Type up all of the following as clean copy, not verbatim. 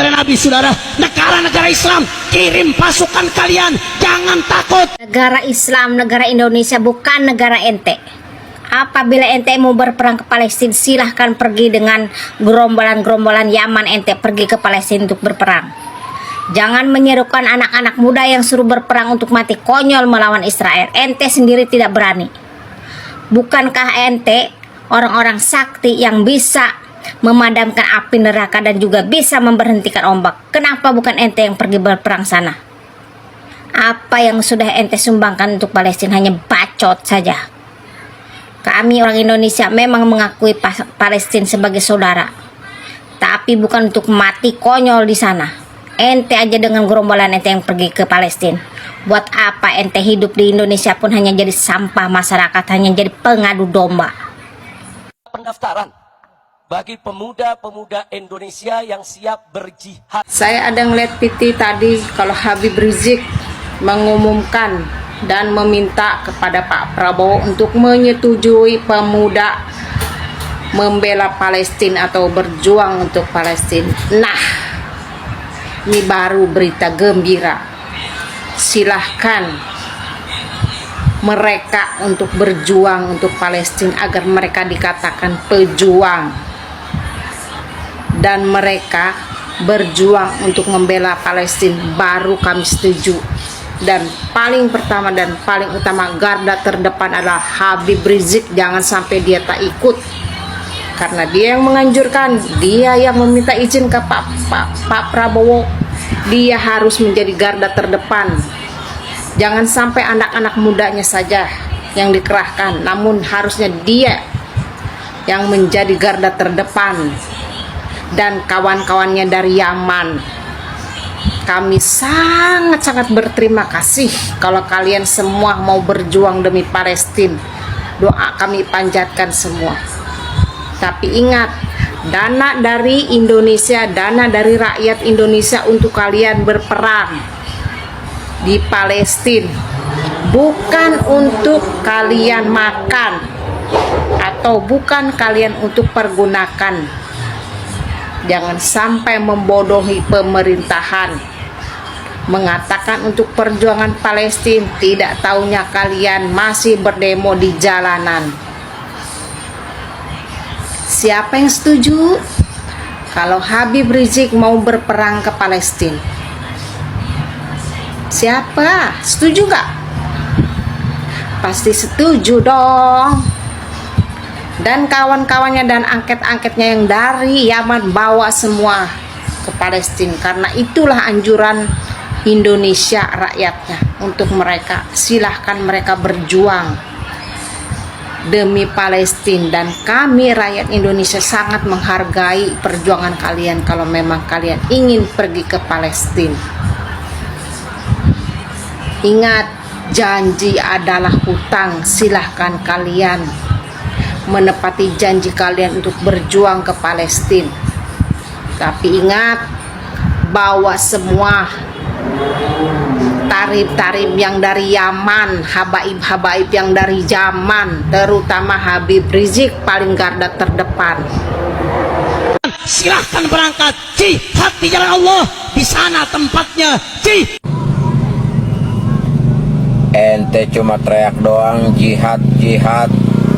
Nabi, saudara, negara-negara Islam, kirim pasukan kalian, jangan takut. Negara Islam, negara Indonesia bukan negara ente. Apabila ente mau berperang ke Palestina, silahkan pergi dengan gerombolan-gerombolan Yaman, ente pergi ke Palestina untuk berperang. Jangan menyerukan anak-anak muda yang suruh berperang untuk mati konyol melawan Israel. Ente sendiri tidak berani. Bukankah ente orang-orang sakti yang bisa memadamkan api neraka dan juga bisa memberhentikan ombak? Kenapa bukan ente yang pergi berperang sana? Apa yang sudah ente sumbangkan untuk Palestina hanya bacot saja. Kami orang Indonesia memang mengakui Palestina sebagai saudara, tapi bukan untuk mati konyol di sana. Ente aja dengan gerombolan ente yang pergi ke Palestina. Buat apa ente hidup di Indonesia pun hanya jadi sampah masyarakat, hanya jadi pengadu domba. Pendaftaran bagi pemuda-pemuda Indonesia yang siap berjihad. Saya ada ngeliat PT tadi kalau Habib Rizik mengumumkan dan meminta kepada Pak Prabowo untuk menyetujui pemuda membela Palestina atau berjuang untuk Palestina. Nah, ini baru berita gembira. Silahkan mereka untuk berjuang untuk Palestina agar mereka dikatakan pejuang, dan mereka berjuang untuk membela Palestina, baru kami setuju. Dan paling pertama dan paling utama, garda terdepan adalah Habib Rizik. Jangan sampai dia tak ikut, karena dia yang menganjurkan, dia yang meminta izin ke Pak Prabowo. Dia harus menjadi garda terdepan. Jangan sampai anak-anak mudanya saja yang dikerahkan, namun harusnya dia yang menjadi garda terdepan. Dan kawan-kawannya dari Yaman, kami sangat-sangat berterima kasih kalau kalian semua mau berjuang demi Palestina. Doa kami panjatkan semua. Tapi ingat, dana dari Indonesia, dana dari rakyat Indonesia untuk kalian berperang di Palestina, bukan untuk kalian makan atau bukan kalian untuk pergunakan. Jangan sampai membodohi pemerintahan, mengatakan untuk perjuangan Palestina, tidak taunya kalian masih berdemo di jalanan. Siapa yang setuju kalau Habib Rizik mau berperang ke Palestina? Siapa? Setuju gak? Pasti setuju dong. Dan kawan-kawannya dan angket-angketnya yang dari Yaman bawa semua ke Palestina, karena itulah anjuran Indonesia rakyatnya untuk mereka. Silahkan mereka berjuang demi Palestina, dan kami rakyat Indonesia sangat menghargai perjuangan kalian kalau memang kalian ingin pergi ke Palestina. Ingat, janji adalah hutang. Silahkan kalian menepati janji kalian untuk berjuang ke Palestina. Tapi ingat, bawa semua tarif-tarif yang dari Yaman, habaib-habaib yang dari Yaman, terutama Habib Rizik paling garda terdepan. Silahkan berangkat, jihad di jalan Allah, di sana tempatnya. Ente cuma teriak doang, jihad, jihad.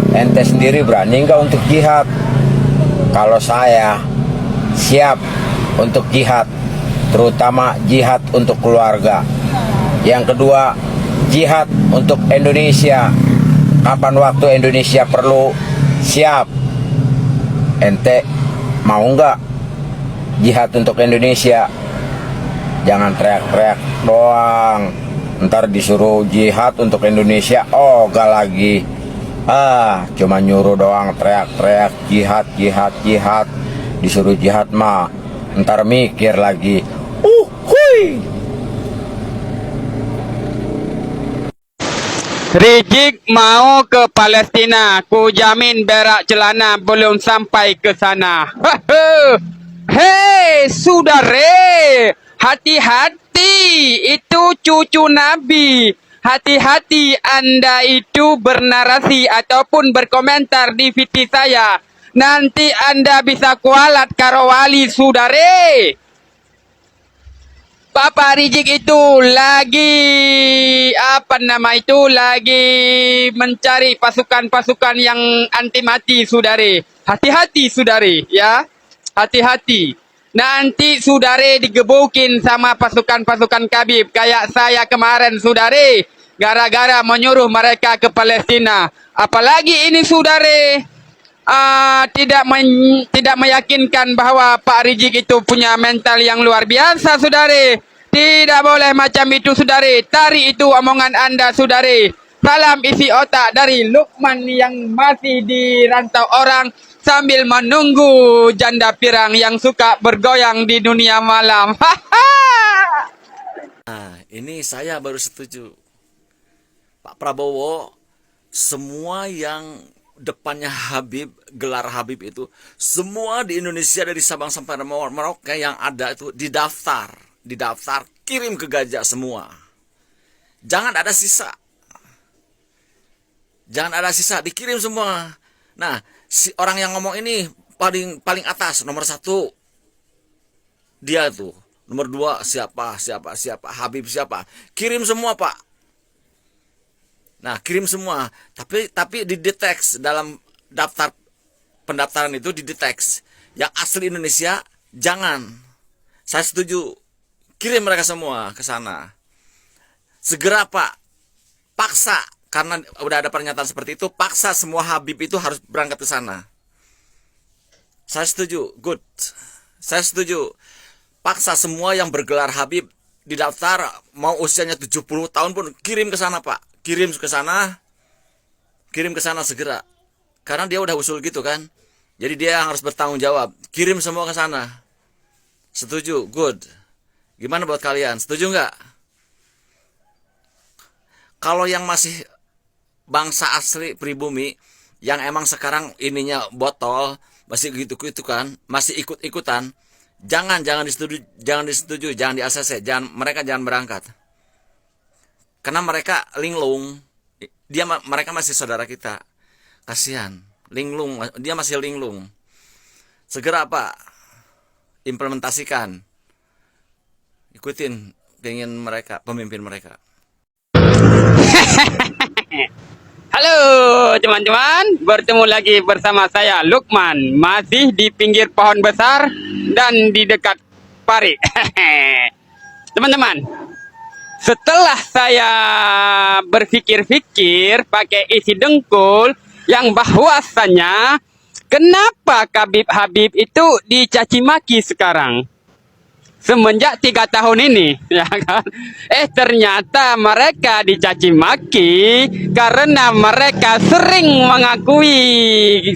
Ente sendiri berani nggak untuk jihad? Kalau saya siap untuk jihad, terutama jihad untuk keluarga. Yang kedua, jihad untuk Indonesia. Kapan waktu Indonesia perlu, siap. Ente mau nggak jihad untuk Indonesia? Jangan teriak-teriak doang, ntar disuruh jihad untuk Indonesia, oh gak lagi. Cuma nyuruh doang, teriak-teriak jihad, jihad, jihad. Disuruh jihad mah ntar mikir lagi. Hui. Rizik mau ke Palestina, ku jamin berak celana belum sampai ke sana. Hei, saudara, hati-hati, itu cucu Nabi. Hati-hati Anda itu bernarasi ataupun berkomentar di VT saya. Nanti Anda bisa kualat karo wali, saudara. Bapak Rizik itu lagi apa nama itu lagi mencari pasukan-pasukan yang anti mati, saudari. Hati-hati, saudari, ya. Hati-hati. Nanti saudari digebukin sama pasukan-pasukan Khabib kayak saya kemarin, saudari. Gara-gara menyuruh mereka ke Palestina. Apalagi ini, saudari. Tidak meyakinkan bahwa Pak Rizik itu punya mental yang luar biasa, saudari. Tidak boleh macam itu, saudari. Tarik itu omongan Anda, saudari. Salam isi otak dari Lukman yang masih dirantau orang sambil menunggu janda pirang yang suka bergoyang di dunia malam. Nah, ini saya baru setuju. Pak Prabowo, semua yang depannya Habib, gelar Habib itu, semua di Indonesia dari Sabang sampai Merauke yang ada itu didaftar, kirim ke Gajah semua. Jangan ada sisa. Dikirim semua. Nah, si orang yang ngomong ini paling atas, nomor 1. Dia tuh. Nomor 2 siapa, Habib siapa. Kirim semua, Pak. Nah, kirim semua, tapi dideteks dalam daftar pendaftaran itu dideteks. Yang asli Indonesia jangan. Saya setuju. Kirim mereka semua ke sana. Segera, Pak. Paksa, karena udah ada pernyataan seperti itu, paksa semua Habib itu harus berangkat ke sana. Saya setuju. Good. Saya setuju. Paksa semua yang bergelar Habib didaftar, mau usianya 70 tahun pun kirim ke sana, Pak. Kirim ke sana segera. Karena dia udah usul gitu kan. Jadi dia yang harus bertanggung jawab. Kirim semua ke sana. Setuju, good. Gimana buat kalian? Setuju nggak? Kalau yang masih bangsa asli pribumi, yang emang sekarang ininya botol, masih gitu-gitu kan, masih ikut-ikutan, jangan disetujui, jangan di-ACC, mereka jangan berangkat. Karena mereka linglung, mereka masih saudara kita. Kasihan, linglung, dia masih linglung. Segera, Pak, implementasikan. Ikutin keinginan mereka, pemimpin mereka. Halo teman-teman, bertemu lagi bersama saya Lukman, masih di pinggir pohon besar dan di dekat pari. Teman-teman, setelah saya berpikir-pikir pakai isi dengkul yang bahwasannya kenapa Habib itu dicaci maki sekarang semenjak 3 tahun ini, ya kan? Ternyata mereka dicaci maki karena mereka sering mengakui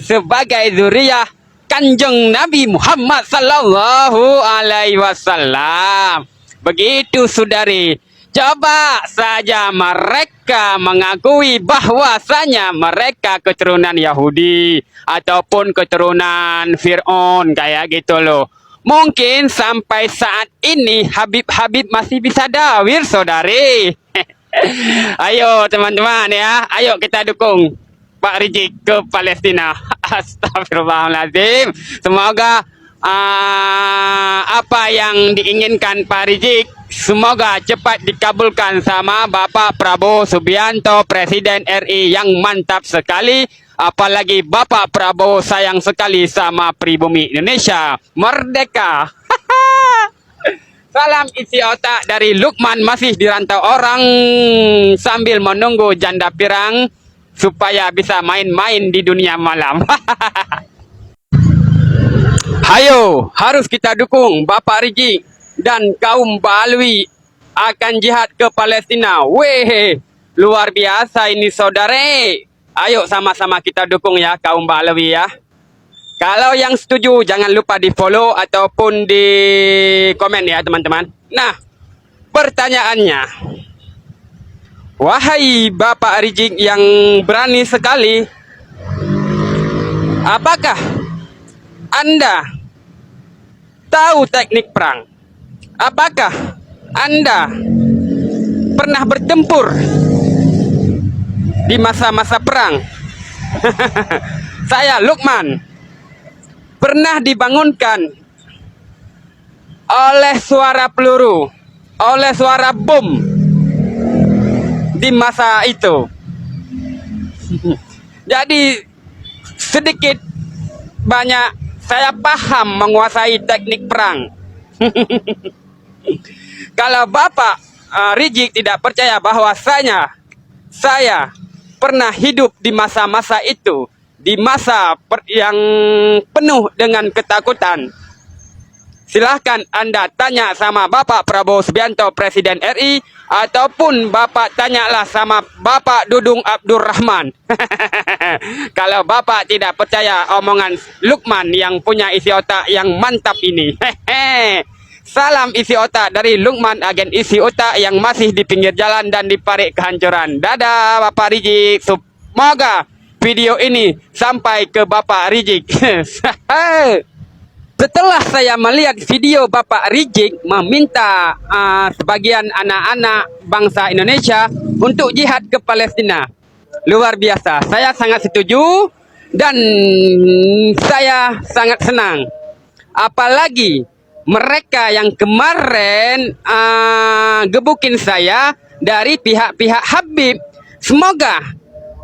sebagai zuriyah Kanjeng Nabi Muhammad sallallahu alaihi wasallam. Begitu, saudari. Coba saja mereka mengakui bahwasanya mereka keturunan Yahudi ataupun keturunan Fir'aun kayak gitu loh. Mungkin sampai saat ini Habib masih bisa dawir, saudari. Ayo teman-teman ya, ayo kita dukung Pak Rizik ke Palestina. Astagfirullahaladzim. Semoga apa yang diinginkan Pak Rizik semoga cepat dikabulkan sama Bapak Prabowo Subianto, Presiden RI yang mantap sekali. Apalagi Bapak Prabowo sayang sekali sama pribumi Indonesia. Merdeka. Salam isi otak dari Lukman, masih dirantau orang sambil menunggu janda pirang supaya bisa main-main di dunia malam. Hayo, harus kita dukung Bapak Rizik dan kaum Balwi akan jihad ke Palestina. Weh, luar biasa ini, saudara. Ayo sama-sama kita dukung ya kaum Balwi ya. Kalau yang setuju jangan lupa di follow ataupun di komen ya teman-teman. Nah, pertanyaannya, wahai Bapak Rizik yang berani sekali, apakah Anda tahu teknik perang? Apakah Anda pernah bertempur di masa-masa perang? Saya Lukman pernah dibangunkan oleh suara peluru oleh suara bom di masa itu. Jadi sedikit banyak saya paham menguasai teknik perang. Kalau Bapak Rizik tidak percaya bahwasanya saya pernah hidup di masa-masa itu, di masa yang penuh dengan ketakutan, silahkan Anda tanya sama Bapak Prabowo Subianto, Presiden RI, ataupun Bapak tanyalah sama Bapak Dudung Abdurrahman. Kalau Bapak tidak percaya omongan Lukman yang punya isi otak yang mantap ini. Salam isi otak dari Lukman, agen isi otak yang masih di pinggir jalan dan di parik kehancuran. Dadah Bapak Rizik. Semoga video ini sampai ke Bapak Rizik. Setelah saya melihat video Bapak Rizik meminta sebagian anak-anak bangsa Indonesia untuk jihad ke Palestina, luar biasa. Saya sangat setuju dan saya sangat senang. Apalagi mereka yang kemarin gebukin saya dari pihak-pihak Habib. Semoga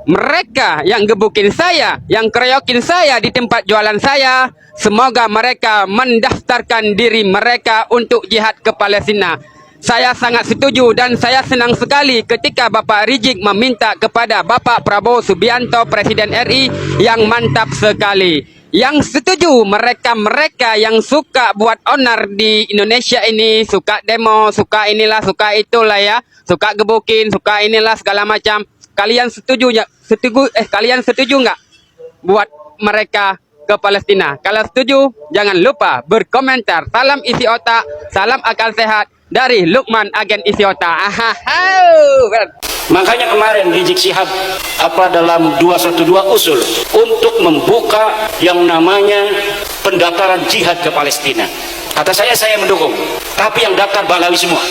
mereka yang gebukin saya, yang keroyokin saya di tempat jualan saya, semoga mereka mendaftarkan diri mereka untuk jihad ke Palestina. Saya sangat setuju dan saya senang sekali ketika Bapak Rizik meminta kepada Bapak Prabowo Subianto, Presiden RI, yang mantap sekali. Yang setuju mereka-mereka yang suka buat onar di Indonesia ini, suka demo, suka inilah, suka itulah ya, suka gebukin, suka inilah segala macam. Kalian setuju ya? Kalian setuju nggak buat mereka ke Palestina? Kalau setuju, jangan lupa berkomentar. Salam isi otak, salam akal sehat dari Lukman, agen isi otak. Makanya kemarin Rizik Syihab dalam 212 usul untuk membuka yang namanya pendaftaran jihad ke Palestina. Kata saya mendukung. Tapi yang daftar Balawi semua.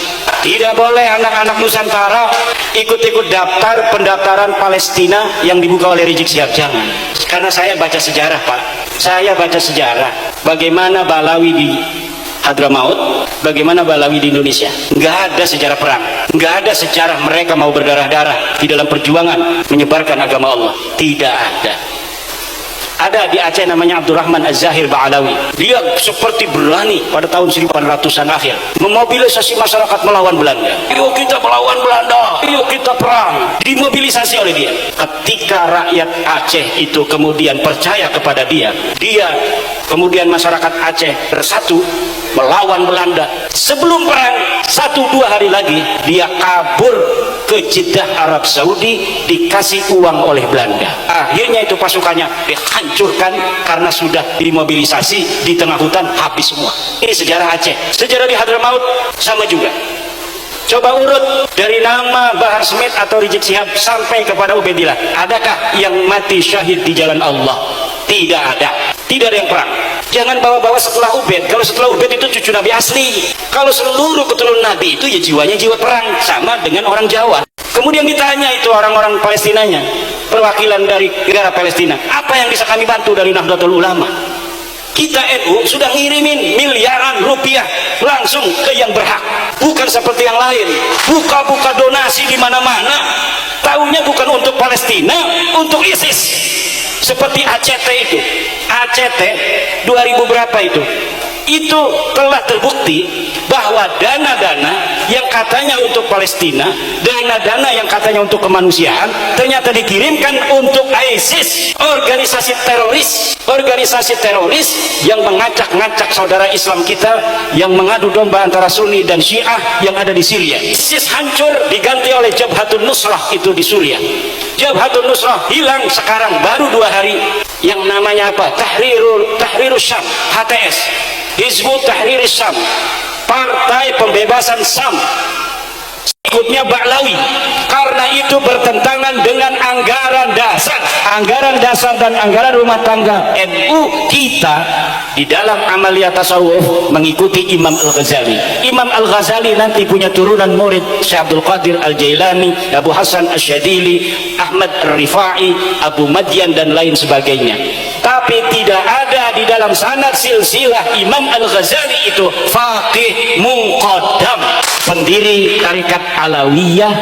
Tidak boleh anak-anak Nusantara ikut-ikut daftar pendaftaran Palestina yang dibuka oleh Rizik Syihab. Jangan. Karena saya baca sejarah, Pak. Saya baca sejarah bagaimana Balawi di Hadramaut, bagaimana Balawi di Indonesia. Nggak ada sejarah perang, nggak ada sejarah mereka mau berdarah-darah di dalam perjuangan menyebarkan agama Allah. Tidak ada. Ada di Aceh namanya Abdurrahman Az-Zahir Ba'alawi. Dia seperti berani pada tahun 1800-an akhir memobilisasi masyarakat melawan Belanda. Yuk kita melawan Belanda, yuk kita perang. Dimobilisasi oleh dia. Ketika rakyat Aceh itu kemudian percaya kepada dia, kemudian masyarakat Aceh bersatu melawan Belanda. Sebelum perang 1-2 hari lagi dia kabur ke Jeddah Arab Saudi, dikasih uang oleh Belanda. Akhirnya itu pasukannya dihancurkan karena sudah dimobilisasi di tengah hutan, habis semua. Ini sejarah Aceh. Sejarah di Hadramaut sama juga. Coba urut dari nama Bahar Smith atau Rizik Syihab sampai kepada Ubaidillah. Adakah yang mati syahid di jalan Allah? Tidak ada. Tidak ada yang perang. Jangan bawa-bawa setelah Ubaid. Kalau setelah Ubaid itu cucu Nabi asli. Kalau seluruh keturunan Nabi itu ya jiwanya jiwa perang, sama dengan orang Jawa. Kemudian ditanya itu orang-orang Palestinanya, perwakilan dari negara Palestina, apa yang bisa kami bantu dari Nahdlatul Ulama? Kita NU sudah ngirimin miliaran rupiah langsung ke yang berhak, bukan seperti yang lain buka-buka donasi di mana-mana. Tahunya bukan untuk Palestina, untuk ISIS. Seperti ACT itu, ACT 2000 berapa itu telah terbukti bahwa dana-dana yang katanya untuk Palestina, dana-dana yang katanya untuk kemanusiaan, ternyata dikirimkan untuk ISIS, organisasi teroris yang mengacak-ngacak saudara Islam kita, yang mengadu domba antara Sunni dan Syiah yang ada di Syria. ISIS hancur, diganti oleh Jabhatun Nusrah itu di Suriah. Jabhatun Nusrah hilang sekarang baru 2 hari. Yang namanya apa? Tahrirus Syam, HTS, Hizbut Tahrir Syam, Partai Pembebasan Syam, ikutnya Ba'lawi. Karena itu bertentangan dengan anggaran dasar dan anggaran rumah tangga NU kita. Di dalam amaliyat tasawuf mengikuti Imam Al-Ghazali. Imam Al-Ghazali nanti punya turunan murid Syekh Abdul Qadir Al-Jailani, Abu Hasan Asy-Syadzili, Ahmad Ar-Rifai, Abu Madyan dan lain sebagainya. Tapi tidak ada di dalam sanad silsilah Imam Al-Ghazali itu faqih muqaddam, pendiri tarekat Alawiyah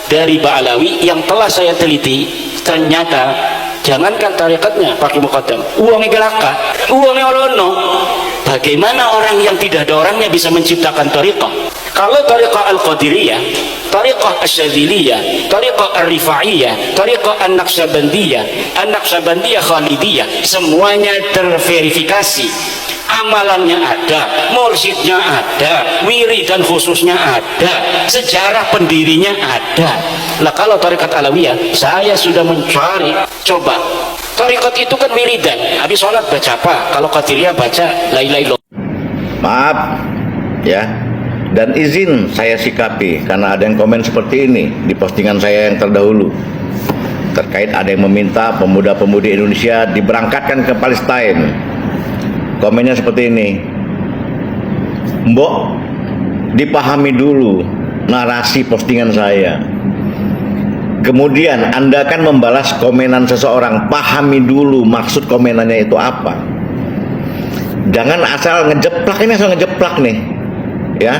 dari Ba'alawi yang telah saya teliti, ternyata jangankan tarikatnya pakai muqaddam, uangnya gelaka, uangnya olono. Bagaimana orang yang tidak ada orangnya bisa menciptakan tariqah? Kalau tariqah Al-Qadiriyah, tariqah Asyadziliyah, tariqah Ar-Rifa'iyah, tariqah An-Naqsyabandiyah, An-Naqsyabandiyah Khalidiyah, semuanya terverifikasi. Amalannya ada, mursyidnya ada, wiridan khususnya ada, sejarah pendirinya ada. Lah kalau tarekat Alawiyah, saya sudah mencari, coba. Tarekat itu kan wiridan, habis sholat baca apa? Kalau Qadiriyah baca la ilaha illallah. Maaf ya, dan izin saya sikapi karena ada yang komen seperti ini di postingan saya yang terdahulu terkait ada yang meminta pemuda-pemudi Indonesia diberangkatkan ke Palestina. Komennya seperti ini, Mbok, dipahami dulu narasi postingan saya. Kemudian Anda akan membalas komenan seseorang, pahami dulu maksud komenannya itu apa. Jangan asal ngejeplak, ini asal ngejeplak nih. Ya.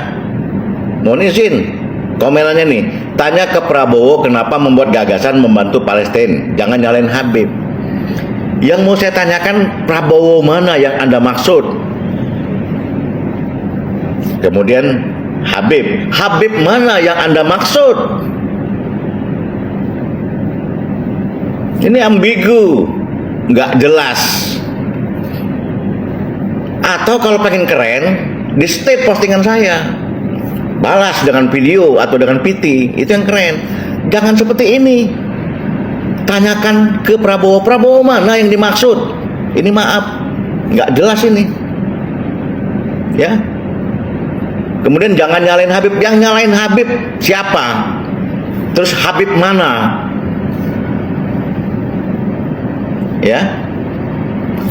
Mohon izin, komenannya nih, tanya ke Prabowo kenapa membuat gagasan membantu Palestina. Jangan nyalain Habib. Yang mau saya tanyakan, Prabowo mana yang Anda maksud? Kemudian Habib mana yang Anda maksud? Ini ambigu, nggak jelas. Atau kalau pengen keren, di state postingan saya, balas dengan video atau dengan PT, itu yang keren. Jangan seperti ini. Tanyakan ke Prabowo mana yang dimaksud. Ini maaf, nggak jelas ini. Ya. Kemudian jangan nyalain Habib. Yang nyalain Habib siapa? Terus Habib mana? Ya.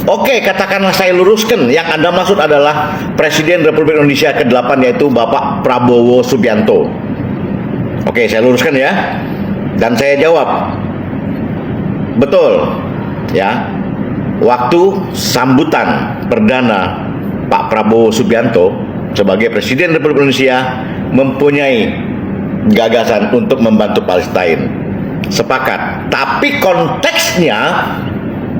Oke, katakanlah saya luruskan. Yang Anda maksud adalah Presiden Republik Indonesia ke-8, yaitu Bapak Prabowo Subianto. Oke, saya luruskan ya. Dan saya jawab, betul, ya. Waktu sambutan perdana Pak Prabowo Subianto sebagai Presiden Republik Indonesia mempunyai gagasan untuk membantu Palestina. Sepakat. Tapi konteksnya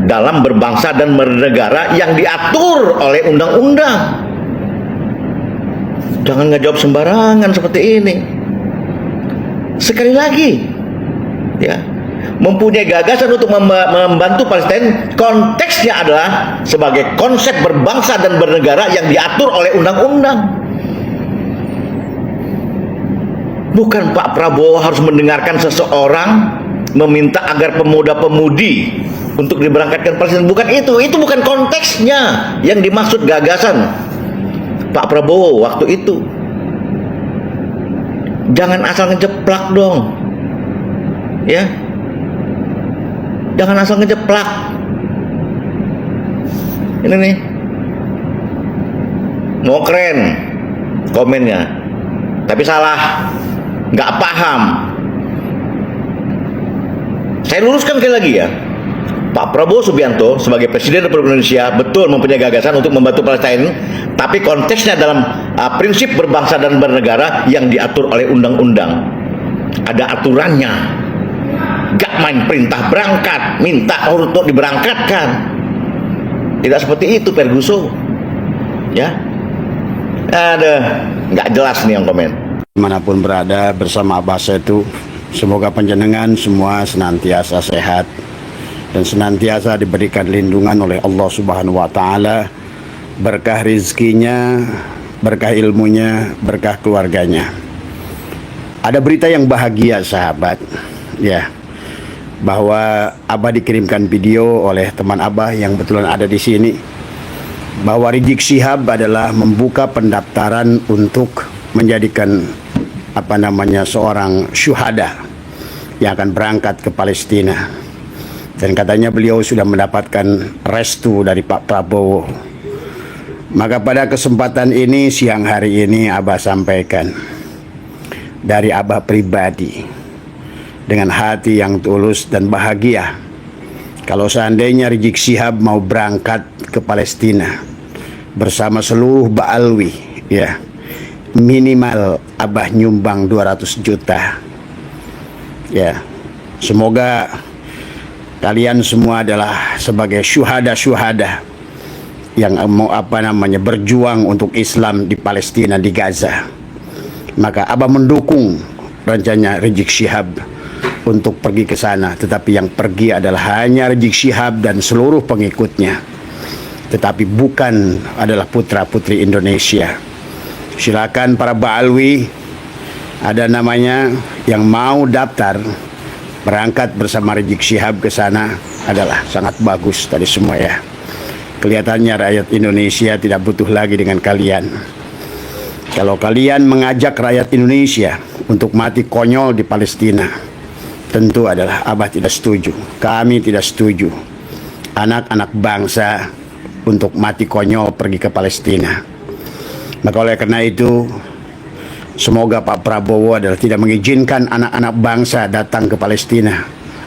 dalam berbangsa dan bernegara yang diatur oleh undang-undang. Jangan ngejawab sembarangan seperti ini. Sekali lagi, ya. Mempunyai gagasan untuk membantu Palestina, konteksnya adalah sebagai konsep berbangsa dan bernegara yang diatur oleh undang-undang. Bukan Pak Prabowo harus mendengarkan seseorang meminta agar pemuda-pemudi untuk diberangkatkan Palestina. Bukan itu bukan konteksnya yang dimaksud gagasan Pak Prabowo waktu itu. Jangan asal ngejeplak dong, ya. Jangan asal ngejeplak. Ini nih, mau keren komennya, tapi salah, nggak paham. Saya luruskan sekali lagi ya. Pak Prabowo Subianto sebagai Presiden Republik Indonesia betul mempunyai gagasan untuk membantu Palestina, tapi konteksnya dalam prinsip berbangsa dan bernegara yang diatur oleh undang-undang. Ada aturannya. Gak main perintah berangkat, minta untuk diberangkatkan. Tidak seperti itu Ferguson. Ya. Ada, nggak jelas nih yang komen. Dimanapun berada bersama Abah Setu, semoga panjenengan semua senantiasa sehat dan senantiasa diberikan lindungan oleh Allah Subhanahu wa taala, berkah rezekinya, berkah ilmunya, berkah keluarganya. Ada berita yang bahagia sahabat, ya, bahwa Abah dikirimkan video oleh teman Abah yang betulan ada di sini, bahwa Rizik Syihab adalah membuka pendaftaran untuk menjadikan seorang syuhada yang akan berangkat ke Palestina. Dan katanya beliau sudah mendapatkan restu dari Pak Prabowo. Maka pada kesempatan ini, siang hari ini, Abah sampaikan dari Abah pribadi dengan hati yang tulus dan bahagia, kalau seandainya Rizik Syihab mau berangkat ke Palestina bersama seluruh Ba'alwi, ya, minimal Abah nyumbang 200 juta. Ya, semoga kalian semua adalah sebagai syuhada-syuhada yang mau berjuang untuk Islam di Palestina, di Gaza. Maka Abah mendukung rencananya Rizik Syihab untuk pergi ke sana, tetapi yang pergi adalah hanya Rizik Syihab dan seluruh pengikutnya, tetapi bukan adalah putra-putri Indonesia. Silakan para Ba'alwi, ada namanya yang mau daftar berangkat bersama Rizik Syihab ke sana adalah sangat bagus tadi semua ya. Kelihatannya rakyat Indonesia tidak butuh lagi dengan kalian. Kalau kalian mengajak rakyat Indonesia untuk mati konyol di Palestina, tentu adalah Abah tidak setuju. Kami tidak setuju anak-anak bangsa untuk mati konyol pergi ke Palestina. Maka oleh karena itu, semoga Pak Prabowo adalah tidak mengizinkan anak-anak bangsa datang ke Palestina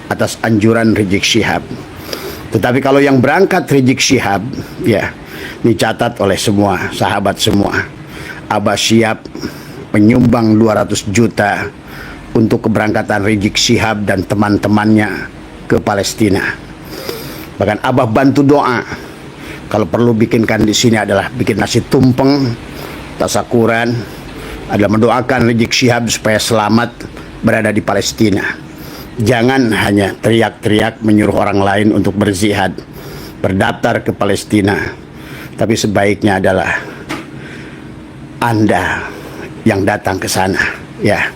atas anjuran Rizik Syihab. Tetapi kalau yang berangkat Rizik Syihab, ya, dicatat oleh semua sahabat semua, Abah siap menyumbang 200 juta untuk keberangkatan Rizik Syihab dan teman-temannya ke Palestina. Bahkan Abah bantu doa. Kalau perlu bikinkan di sini adalah bikin nasi tumpeng, tasakuran, adalah mendoakan Rizik Syihab supaya selamat berada di Palestina. Jangan hanya teriak-teriak menyuruh orang lain untuk berzihad, berdaftar ke Palestina. Tapi sebaiknya adalah Anda yang datang ke sana, ya.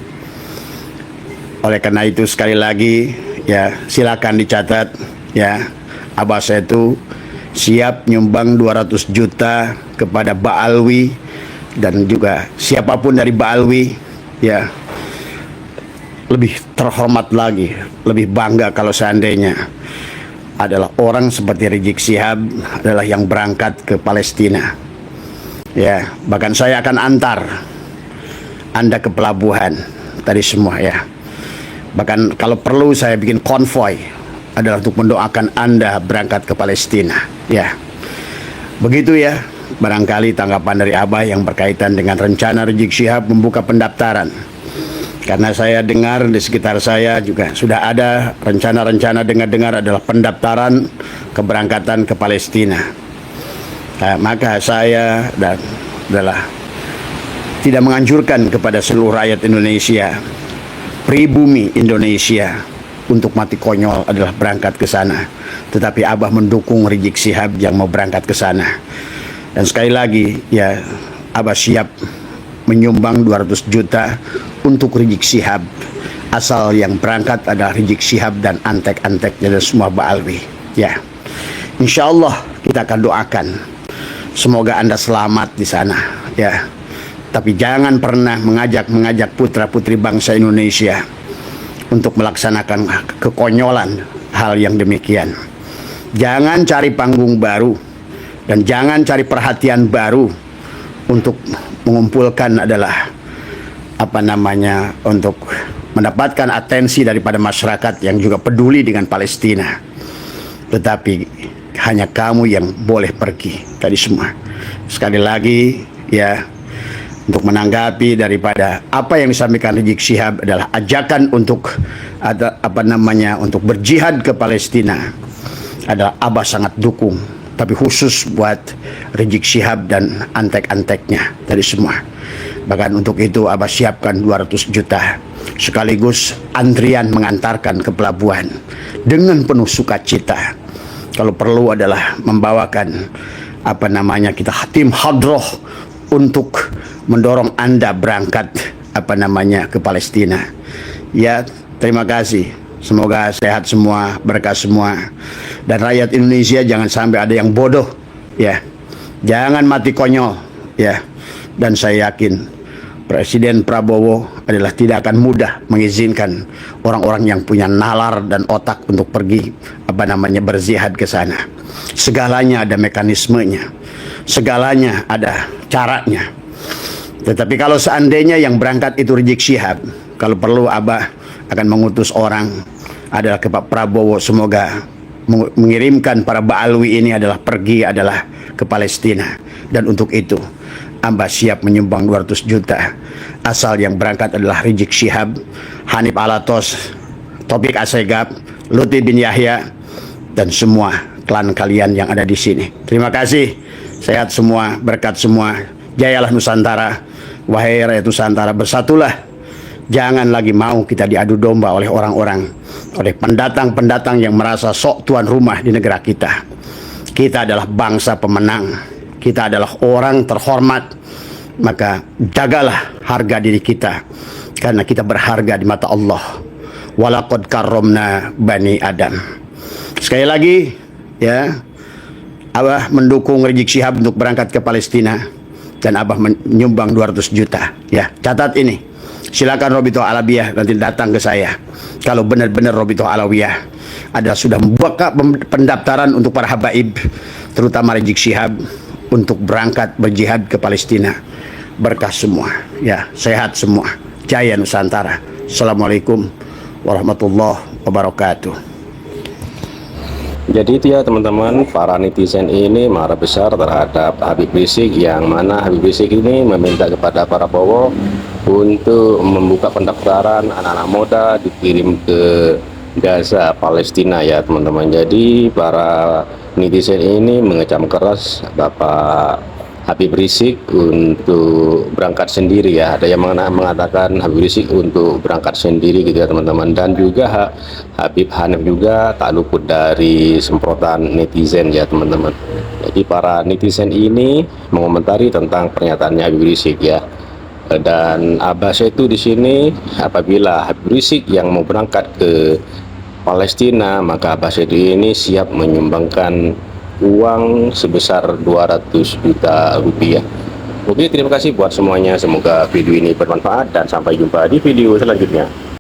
Oleh karena itu sekali lagi, ya, silakan dicatat, ya, Abah saya itu siap nyumbang 200 juta kepada Ba'alwi dan juga siapapun dari Ba'alwi, ya, lebih terhormat lagi, lebih bangga kalau seandainya adalah orang seperti Rizik Syihab adalah yang berangkat ke Palestina. Ya, bahkan saya akan antar Anda ke pelabuhan tadi semua ya. Bahkan kalau perlu saya bikin konvoy adalah untuk mendoakan Anda berangkat ke Palestina. Ya, begitu ya. Barangkali tanggapan dari Abah yang berkaitan dengan rencana Rizik Syihab membuka pendaftaran. Karena saya dengar di sekitar saya juga sudah ada rencana-rencana dengar-dengar adalah pendaftaran keberangkatan ke Palestina. Nah, maka saya adalah tidak menganjurkan kepada seluruh rakyat Indonesia, pribumi Indonesia untuk mati konyol adalah berangkat ke sana. Tetapi Abah mendukung Rizik Syihab yang mau berangkat ke sana. Dan sekali lagi ya, Abah siap menyumbang 200 juta untuk Rizik Syihab, asal yang berangkat adalah Rizik Syihab dan antek-anteknya dan semua Ba'alwi. Ya, insya Allah kita akan doakan semoga Anda selamat di sana. Ya, tapi jangan pernah mengajak putra-putri bangsa Indonesia untuk melaksanakan kekonyolan hal yang demikian. Jangan cari panggung baru dan jangan cari perhatian baru untuk mengumpulkan adalah untuk mendapatkan atensi daripada masyarakat yang juga peduli dengan Palestina. Tetapi hanya kamu yang boleh pergi tadi semua. Sekali lagi ya, untuk menanggapi daripada apa yang disampaikan Rizik Syihab adalah ajakan untuk untuk berjihad ke Palestina adalah Abah sangat dukung. Tapi khusus buat Rizik Syihab dan antek-anteknya tadi semua. Bahkan untuk itu Abah siapkan 200 juta sekaligus antrian mengantarkan ke pelabuhan dengan penuh sukacita. Kalau perlu adalah membawakan kita tim hadroh untuk mendorong Anda berangkat ke Palestina. Ya, terima kasih. Semoga sehat semua, berkah semua. Dan rakyat Indonesia jangan sampai ada yang bodoh, ya. Jangan mati konyol, ya. Dan saya yakin Presiden Prabowo adalah tidak akan mudah mengizinkan orang-orang yang punya nalar dan otak untuk pergi berzihad ke sana. Segalanya ada mekanismenya. Segalanya ada caranya. Tetapi kalau seandainya yang berangkat itu Rizik Syihab, kalau perlu Abah akan mengutus orang adalah ke Pak Prabowo, semoga mengirimkan para Ba'alwi ini pergi ke Palestina. Dan untuk itu Amba siap menyumbang 200 juta. Asal yang berangkat adalah Rizik Syihab, Hanif Alatos, Taufik Assegaf, Lutfi bin Yahya, dan semua klan kalian yang ada di sini. Terima kasih. Sehat semua, berkat semua. Jayalah Nusantara. Wahai rakyat Nusantara, bersatulah. Jangan lagi mau kita diadu domba oleh orang-orang, oleh pendatang-pendatang yang merasa sok tuan rumah di negara kita. Kita adalah bangsa pemenang. Kita adalah orang terhormat, maka jagalah harga diri kita, karena kita berharga di mata Allah. Walaqad karramna bani Adam. Sekali lagi, ya, Abah mendukung Rizik Syihab untuk berangkat ke Palestina, dan Abah menyumbang 200 juta. Ya, catat ini. Silakan Robitoh Alawiyah nanti datang ke saya. Kalau benar-benar Robitoh Alawiyah ada sudah membuka pendaftaran untuk para habaib, terutama Rizik Syihab, untuk berangkat berjihad ke Palestina. Berkah semua, ya, sehat semua. Jaya Nusantara. Assalamualaikum warahmatullahi wabarakatuh. Jadi itu ya teman-teman, para netizen ini marah besar terhadap Habib Rizik, yang mana Habib Rizik ini meminta kepada para Bowo untuk membuka pendaftaran anak-anak muda dikirim ke Gaza, Palestina ya teman-teman. Jadi para netizen ini mengecam keras Bapak Habib Rizik untuk berangkat sendiri ya. Ada yang mengatakan Habib Rizik untuk berangkat sendiri gitu ya teman-teman. Dan juga Habib Hanif juga tak luput dari semprotan netizen ya teman-teman. Jadi para netizen ini mengomentari tentang pernyataannya Habib Rizik ya. Dan Abah itu di sini, apabila Habib Rizik yang mau berangkat ke Palestina, maka Abah Syed ini siap menyumbangkan uang sebesar 200 juta rupiah. Oke, terima kasih buat semuanya. Semoga video ini bermanfaat dan sampai jumpa di video selanjutnya.